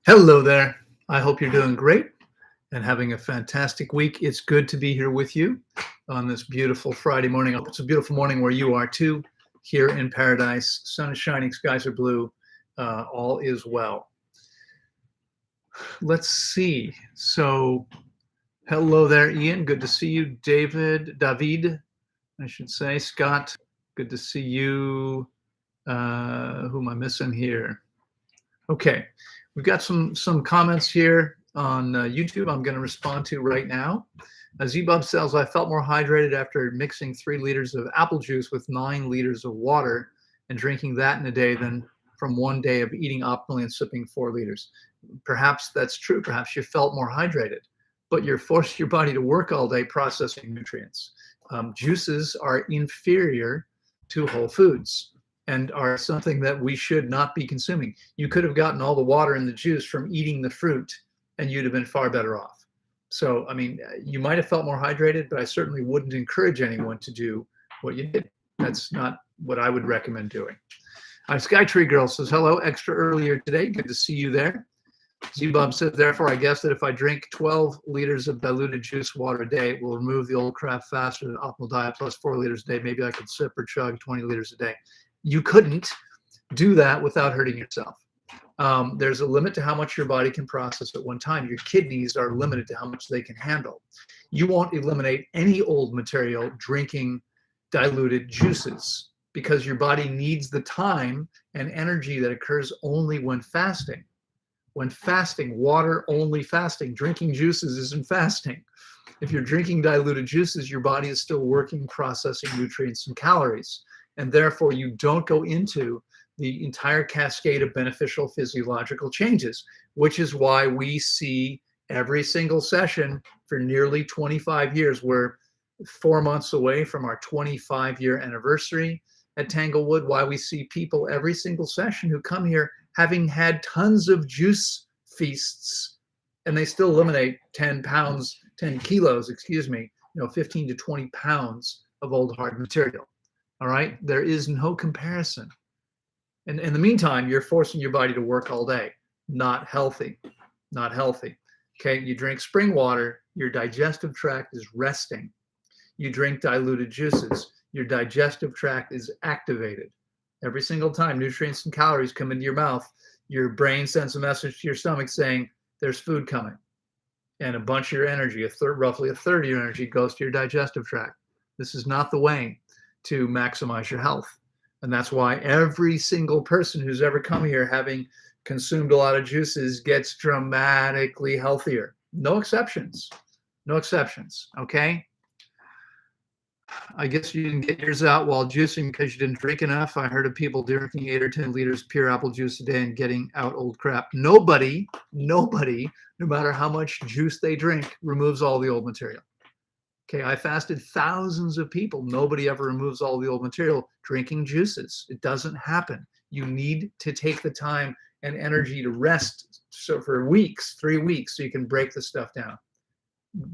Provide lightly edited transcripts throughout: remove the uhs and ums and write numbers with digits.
Hello there. I hope you're doing great and having a fantastic week. It's good to be here with you on this beautiful Friday morning. I hope it's a beautiful morning where you are too, here in paradise. Sun is shining, skies are blue, all is well. Let's see. So, hello there, Ian. Good to see you. David, I should say. Scott, good to see you. Who am I missing here? Okay, we've got some comments here on YouTube I'm going to respond to right now. Zbub says, I felt more hydrated after mixing 3 liters of apple juice with 9 liters of water and drinking that in a day than from one day of eating optimally and sipping 4 liters. Perhaps that's true. Perhaps you felt more hydrated, but you're forced your body to work all day processing nutrients. Juices are inferior to whole foods and are something that we should not be consuming. You could have gotten all the water in the juice from eating the fruit and you'd have been far better off. So, I mean, you might have felt more hydrated, but I certainly wouldn't encourage anyone to do what you did. That's not what I would recommend doing. Skytree Girl says, hello, extra earlier today. Good to see you there. Z-Bob says, therefore, I guess that if I drink 12 liters of diluted juice water a day, it will remove the old crap faster than optimal diet plus 4 liters a day. Maybe I could sip or chug 20 liters a day. You couldn't do that without hurting yourself. There's a limit to how much your body can process at one time. Your kidneys are limited to how much they can handle. You won't eliminate any old material drinking diluted juices because your body needs the time and energy that occurs only when fasting. When fasting, water only fasting, drinking juices isn't fasting. If you're drinking diluted juices, your body is still working, processing nutrients and calories. And therefore, you don't go into the entire cascade of beneficial physiological changes, which is why we see every single session for nearly 25 years. We're 4 months away from our 25-year anniversary at Tanglewood, why we see people every single session who come here having had tons of juice feasts, and they still eliminate 10 kilos, 15 to 20 pounds of old hard material. All right, there is no comparison. And in the meantime, you're forcing your body to work all day. Not healthy, not healthy. Okay, you drink spring water, your digestive tract is resting. You drink diluted juices, your digestive tract is activated. Every single time nutrients and calories come into your mouth, your brain sends a message to your stomach saying, there's food coming. And a bunch of your energy, roughly a third of your energy goes to your digestive tract. This is not the way to maximize your health. And that's why every single person who's ever come here having consumed a lot of juices gets dramatically healthier. No exceptions. No exceptions. Okay? I guess you didn't get yours out while juicing because you didn't drink enough. I heard of people drinking 8 or 10 liters pure apple juice a day and getting out old crap. Nobody, no matter how much juice they drink, removes all the old material. Okay, I fasted thousands of people. Nobody ever removes all the old material drinking juices. It doesn't happen. You need to take the time and energy to rest for weeks, 3 weeks, so you can break the stuff down.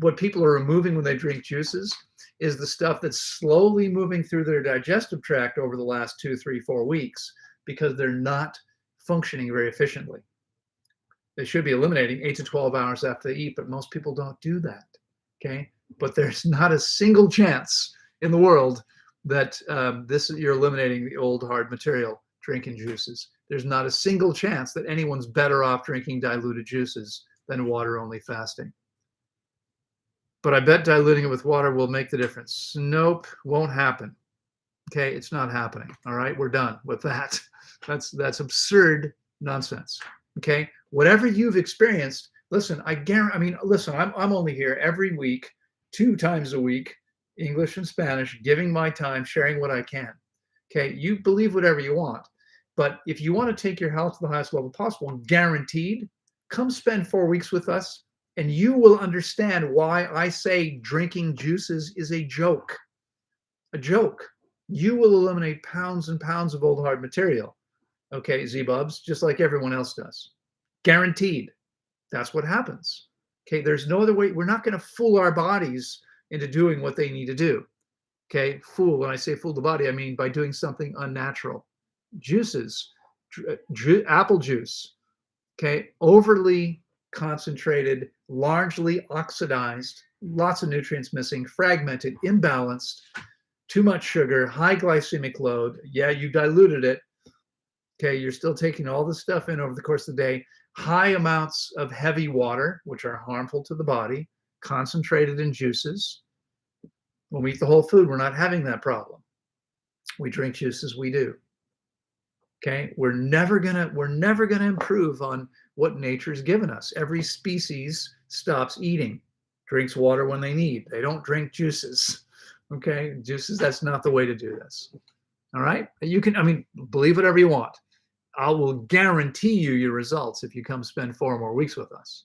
What people are removing when they drink juices is the stuff that's slowly moving through their digestive tract over the last 2, 3, 4 weeks because they're not functioning very efficiently. They should be eliminating 8 to 12 hours after they eat, but most people don't do that. Okay, but there's not a single chance in the world that you're eliminating the old hard material drinking juices. There's not a single chance that anyone's better off drinking diluted juices than water only fasting. But I bet diluting it with water will make the difference. Nope, won't happen. Okay, it's not happening. All right, we're done with that. That's absurd nonsense. Okay, whatever you've experienced, listen, listen, I'm only here every week, 2 times a week, English and Spanish, giving my time, sharing what I can. Okay, you believe whatever you want, but if you want to take your health to the highest level possible, guaranteed, come spend 4 weeks with us, and you will understand why I say drinking juices is a joke. A joke. You will eliminate pounds and pounds of old hard material. Okay, Z-Bubs, just like everyone else does. Guaranteed. That's what happens. Okay, there's no other way. We're not going to fool our bodies into doing what they need to do. Okay, fool. When I say fool the body, I mean by doing something unnatural. Juices, apple juice, Okay, overly concentrated, largely oxidized, lots of nutrients missing, fragmented, imbalanced, too much sugar, high glycemic load. Yeah, you diluted it. Okay, you're still taking all this stuff in over the course of the day. High amounts of heavy water, which are harmful to the body, concentrated in juices. When we eat the whole food, we're not having that problem. We drink juices, we do. Okay, we're never gonna improve on what nature's given us. Every species stops eating, drinks water when they need. They don't drink juices. Okay, juices, that's not the way to do this. All right, you can, I mean, believe whatever you want. I will guarantee you your results if you come spend 4 more weeks with us.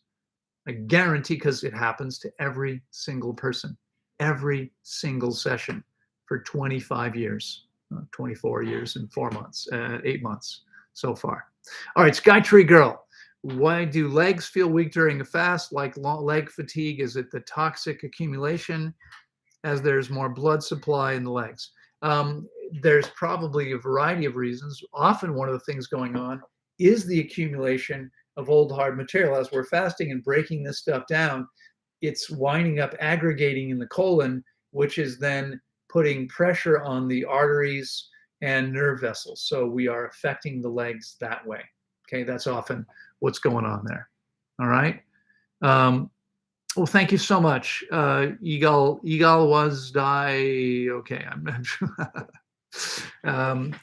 I guarantee, because it happens to every single person, every single session for 25 years, 24 years and 4 months, 8 months so far. All right, Skytree Girl. Why do legs feel weak during a fast? Like leg fatigue? Is it the toxic accumulation as there's more blood supply in the legs? There's probably a variety of reasons. Often one of the things going on is the accumulation of old hard material. As we're fasting and breaking this stuff down, it's winding up aggregating in the colon, which is then putting pressure on the arteries and nerve vessels. So we are affecting the legs that way. Okay, that's often what's going on there. All right. Well, thank you so much. Eagle was die. Okay,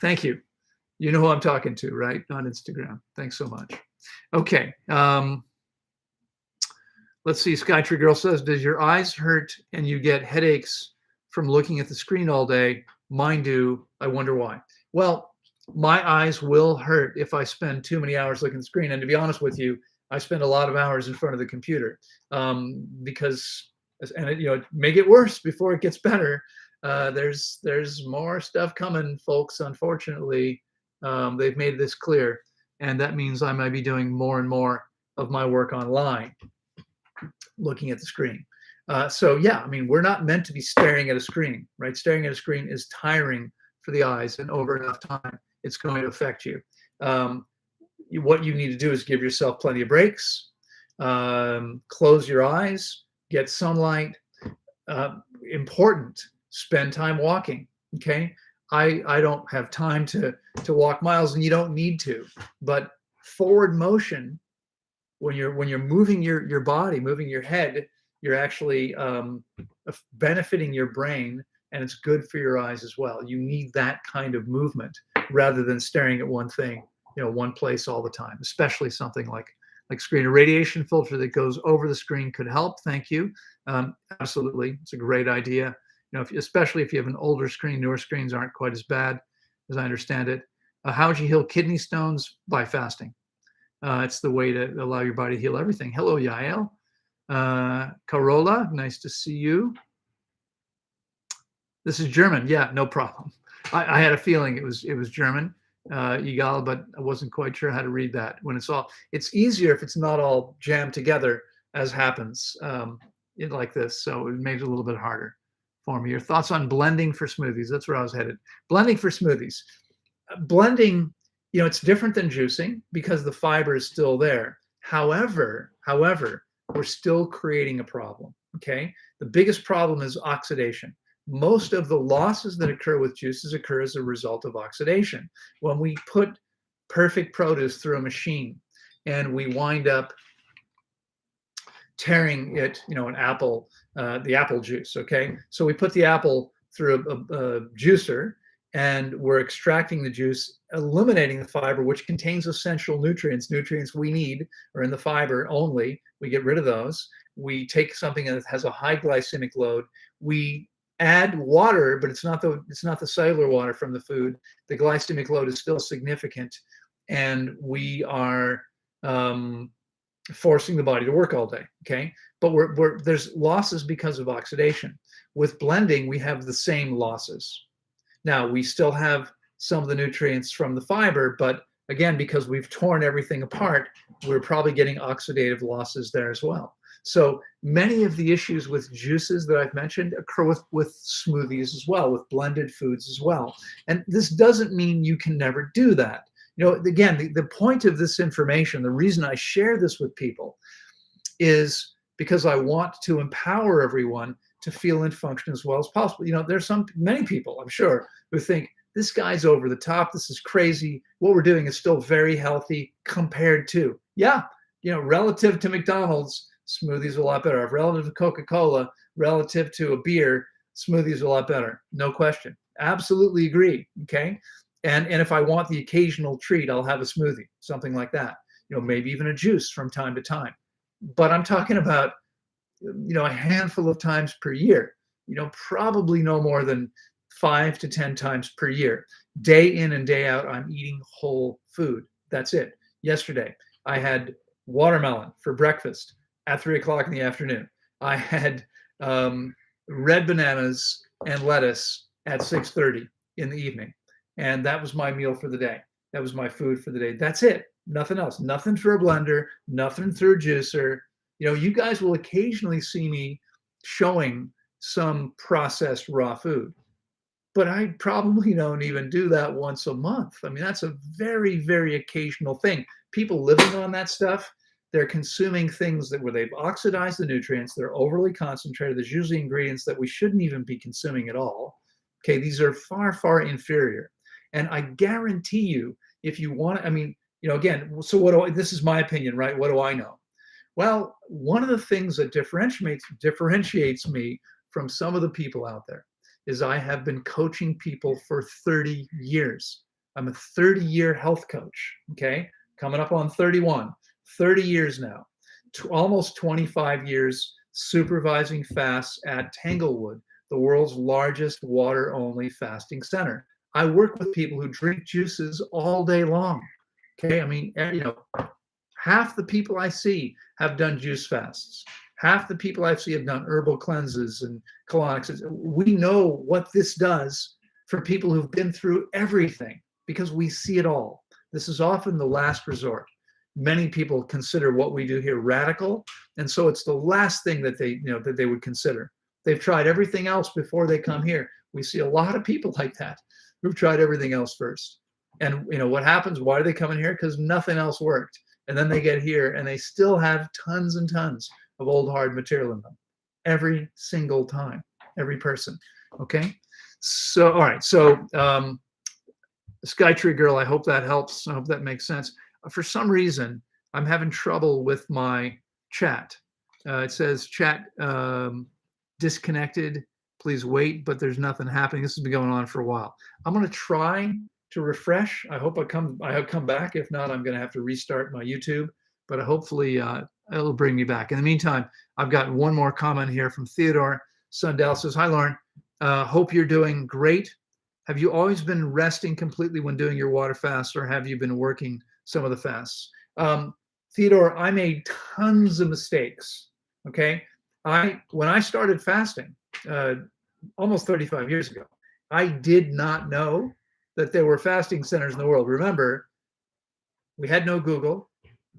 thank you. You know who I'm talking to, right? On Instagram. Thanks so much. Okay. Let's see. Skytree Girl says, does your eyes hurt and you get headaches from looking at the screen all day? Mine do. I wonder why. Well, my eyes will hurt if I spend too many hours looking at the screen. And to be honest with you, I spend a lot of hours in front of the computer because, and it may get worse before it gets better. There's more stuff coming, folks. Unfortunately, they've made this clear, and that means I might be doing more and more of my work online, looking at the screen. So yeah, I mean, we're not meant to be staring at a screen, right? Staring at a screen is tiring for the eyes, and over enough time, it's going to affect you. What you need to do is give yourself plenty of breaks, close your eyes, get sunlight. Important, spend time walking. Okay, I don't have time to walk miles, and you don't need to. But forward motion, when you're moving your body, moving your head, you're actually benefiting your brain, and it's good for your eyes as well. You need that kind of movement rather than staring at one thing, one place all the time, especially something like screen. A radiation filter that goes over the screen could help. Thank you. Absolutely. It's a great idea. Especially if you have an older screen. Newer screens aren't quite as bad, as I understand it. How would you heal kidney stones? By fasting. It's the way to allow your body to heal everything. Hello, Yael. Carola, nice to see you. This is German. Yeah, no problem. I had a feeling it was German, Egal, but I wasn't quite sure how to read that. When it's easier if it's not all jammed together, as happens like this. So it made it a little bit harder for me. Your thoughts on blending for smoothies? That's where I was headed. Blending for smoothies. Blending, it's different than juicing because the fiber is still there. However, we're still creating a problem. Okay, the biggest problem is oxidation. Most of the losses that occur with juices occur as a result of oxidation. When we put perfect produce through a machine and we wind up tearing it, an apple, the apple juice, okay? So we put the apple through a juicer and we're extracting the juice, eliminating the fiber, which contains essential nutrients we need are in the fiber only. We get rid of those. We take something that has a high glycemic load. We add water, but it's not the cellular water from the food. The glycemic load is still significant, and we are forcing the body to work all day. Okay, but there's losses because of oxidation. With blending, we have the same losses. Now we still have some of the nutrients from the fiber, but again, because we've torn everything apart, we're probably getting oxidative losses there as well. So many of the issues with juices that I've mentioned occur with smoothies as well, with blended foods as well. And this doesn't mean you can never do that. Again, the point of this information, the reason I share this with people is because I want to empower everyone to feel and function as well as possible. There's many people, I'm sure, who think this guy's over the top. This is crazy. What we're doing is still very healthy compared to, relative to McDonald's, smoothies are a lot better. Relative to Coca-Cola, relative to a beer, smoothies are a lot better. No question. Absolutely agree. Okay. And if I want the occasional treat, I'll have a smoothie, something like that. Maybe even a juice from time to time. But I'm talking about, a handful of times per year, probably no more than 5 to 10 times per year. Day in and day out, I'm eating whole food. That's it. Yesterday, I had watermelon for breakfast at 3 o'clock in the afternoon. I had red bananas and lettuce at 6:30 in the evening. And that was my meal for the day. That was my food for the day. That's it. Nothing else. Nothing through a blender, nothing through a juicer. You guys will occasionally see me showing some processed raw food, but I probably don't even do that once a month. I mean, that's a very, very occasional thing. People living on that stuff, they're consuming things where they've oxidized the nutrients, they're overly concentrated. There's usually ingredients that we shouldn't even be consuming at all. Okay, these are far, far inferior. And I guarantee you, if you want, again, so this is my opinion, right? What do I know? Well, one of the things that differentiates me from some of the people out there is I have been coaching people for 30 years. I'm a 30-year health coach, okay? Coming up on 30 years now, almost 25 years supervising fasts at Tanglewood, the world's largest water-only fasting center. I work with people who drink juices all day long, okay? Half the people I see have done juice fasts. Half the people I see have done herbal cleanses and colonics. We know what this does for people who've been through everything because we see it all. This is often the last resort. Many people consider what we do here radical, and so it's the last thing that they would consider. They've tried everything else before they come here. We see a lot of people like that who've tried everything else first. And what happens? Why do they come in here? Because nothing else worked. And then they get here and they still have tons and tons of old hard material in them every single time, every person. Okay. So, all right. So, Skytree Girl, I hope that helps. I hope that makes sense. For some reason, I'm having trouble with my chat. It says chat disconnected. Please wait, but there's nothing happening. This has been going on for a while. I'm going to try to refresh. I hope I come back. If not, I'm going to have to restart my YouTube, but hopefully it'll bring me back. In the meantime, I've got one more comment here from Theodore Sundell. Says, hi, Loren. Hope you're doing great. Have you always been resting completely when doing your water fast, or have you been working some of the fasts? Theodore, I made tons of mistakes. Okay. When I started fasting almost 35 years ago, I did not know that there were fasting centers in the world. Remember, we had no Google,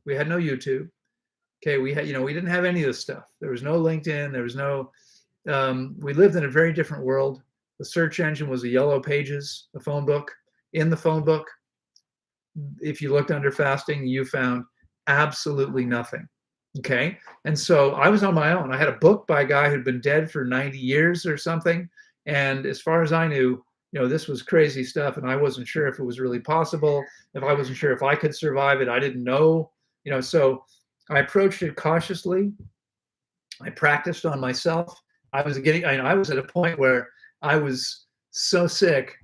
we had no YouTube. Okay, we didn't have any of this stuff. There was no LinkedIn. There was no. We lived in a very different world. The search engine was a Yellow Pages, a phone book. In the phone book, if you looked under fasting, you found absolutely nothing. Okay, and so I was on my own. I had a book by a guy who'd been dead for 90 years or something, and as far as I knew, this was crazy stuff, and I wasn't sure if it was really possible. If I wasn't sure if I could survive it, I didn't know. So I approached it cautiously. I practiced on myself. I was at a point where I was so sick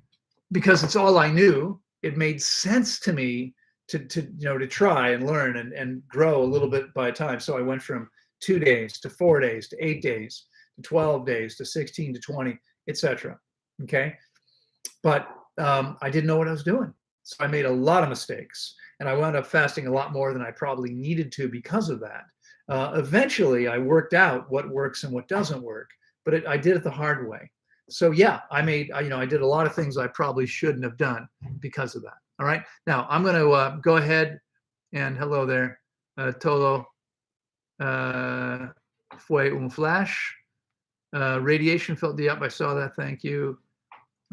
because it's all I knew. It made sense to me to try and learn and grow a little bit by time. So I went from 2 days to 4 days to 8 days to 12 days to 16 to 20, etc. Okay. But I didn't know what I was doing. So I made a lot of mistakes, and I wound up fasting a lot more than I probably needed to because of that. Eventually, I worked out what works and what doesn't work, but I did it the hard way. So yeah, I did a lot of things I probably shouldn't have done because of that. All right. Now I'm going to go ahead and hello there, todo fue un flash. Radiation felt the up. I saw that. Thank you.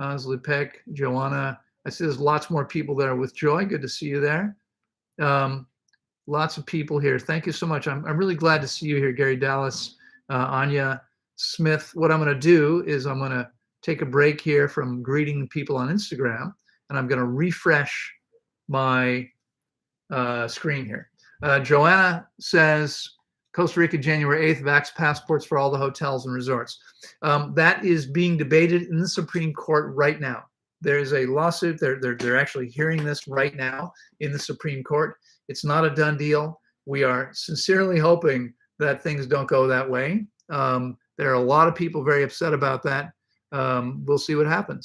Ansley Peck, Joanna, I see there's lots more people there with joy. Good to see you there. Lots of people here. Thank you so much. I'm really glad to see you here, Gary Dallas, Anya Smith. What I'm going to do is I'm going to take a break here from greeting people on Instagram, and I'm going to refresh my screen here. Joanna says, Costa Rica, January 8th, vax passports for all the hotels and resorts. That is being debated in the Supreme Court right now. There is a lawsuit. They're actually hearing this right now in the Supreme Court. It's not a done deal. We are sincerely hoping that things don't go that way. There are a lot of people very upset about that. We'll see what happens.